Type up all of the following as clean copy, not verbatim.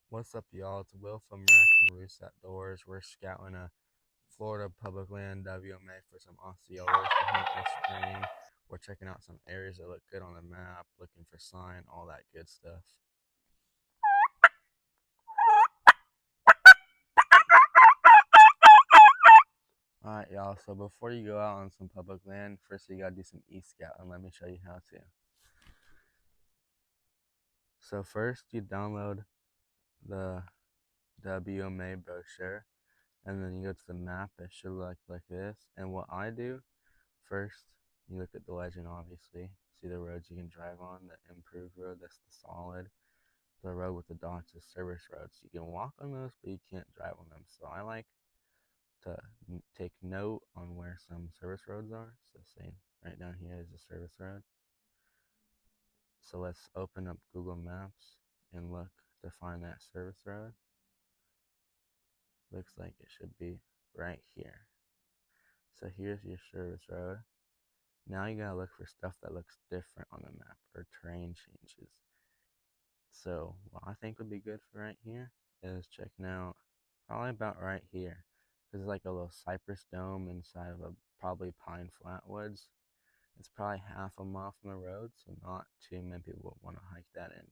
What's up, y'all? It's Will from Racks&RoostsOutdoors. We're scouting a Florida public land WMA for some Osceolas to hunt this spring. We're checking out some areas that look good on the map, looking for sign, all that good stuff. Alright, y'all, so before you go out on some public land, first you gotta do some e-scout, and let me show you how to. So first you download the WMA brochure, and then you go to the map. It should look like this. And what I do, first, you look at the legend, obviously. See the roads you can drive on, the improved road, that's the solid. The road with the dots is service roads. You can walk on those, but you can't drive on them. So I like to take note on where some service roads are. So say right down here is a service road. So let's open up Google Maps and look to find that service road. Looks like it should be right here. So here's your service road. Now you gotta look for stuff that looks different on the map or terrain changes. So what I think would be good for right here is checking out probably about right here. There's like a little cypress dome inside of a probably pine flatwoods. It's probably half a mile from the road, so not too many people would want to hike that in.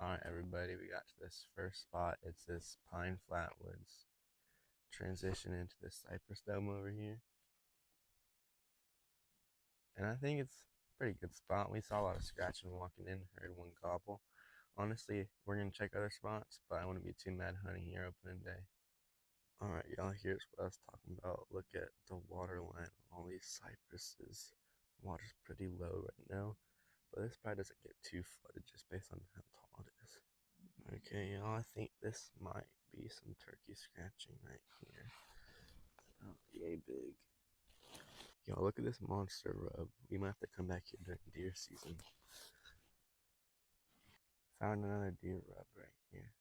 Alright everybody, we got to this first spot. It's this pine flatwoods. Transition into this cypress dome over here. And I think it's a pretty good spot. We saw a lot of scratching walking in, heard one gobble. Honestly, we're gonna check other spots, but I wouldn't be too mad hunting here opening day. Alright, y'all, here's what I was talking about. Look at the water line, all these cypresses. Water's pretty low right now, but this probably doesn't get too flooded just based on how tall it is. Okay, y'all, I think this might be some turkey scratching right here. About yay big. Y'all, look at this monster rub. We might have to come back here during deer season. Found another deer rub right here.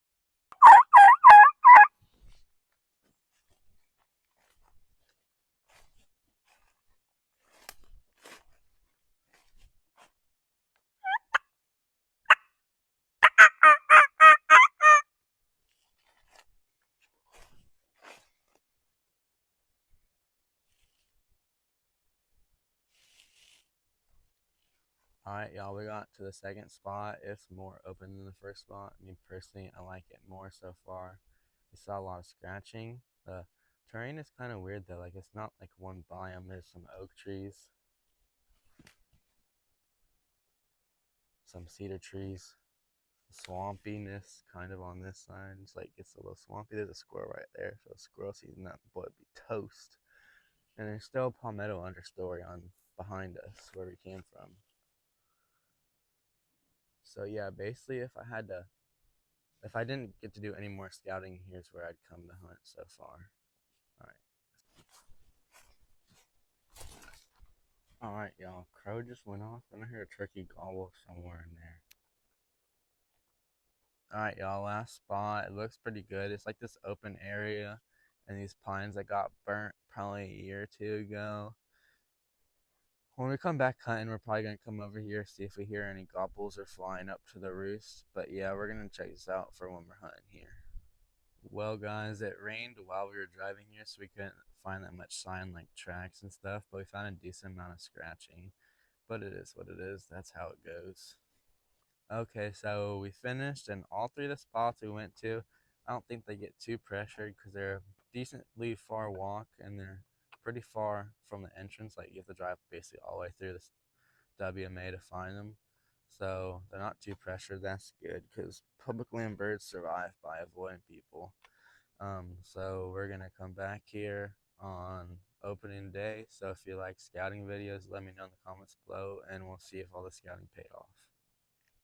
Alright, y'all, we got to the second spot. It's more open than the first spot. Me personally, I like it more so far. We saw a lot of scratching. The terrain is kind of weird though. Like, it's not like one biome. There's some oak trees, some cedar trees, swampiness kind of on this side. It's like it's a little swampy. There's a squirrel right there. So squirrel season, that boy would be toast. And there's still a palmetto understory on behind us where we came from. So yeah, basically if I didn't get to do any more scouting, here's where I'd come to hunt so far. Alright, y'all. Crow just went off, and I hear a turkey gobble somewhere in there. Alright, y'all. Last spot. It looks pretty good. It's like this open area, and these pines that got burnt probably a year or two ago. When we come back hunting, we're probably going to come over here, see if we hear any gobbles or flying up to the roost. But yeah, we're going to check this out for when we're hunting here. Well, guys, it rained while we were driving here, so we couldn't find that much sign like tracks and stuff, but we found a decent amount of scratching. But it is what it is. That's how it goes. Okay, so we finished, and all three of the spots we went to, I don't think they get too pressured because they're a decently far walk, and they're pretty far from the entrance. Like, you have to drive basically all the way through this WMA to find them. So they're not too pressured. That's good because public land birds survive by avoiding people. So we're gonna come back here on opening day. So if you like scouting videos, let me know in the comments below, and we'll see if all the scouting paid off.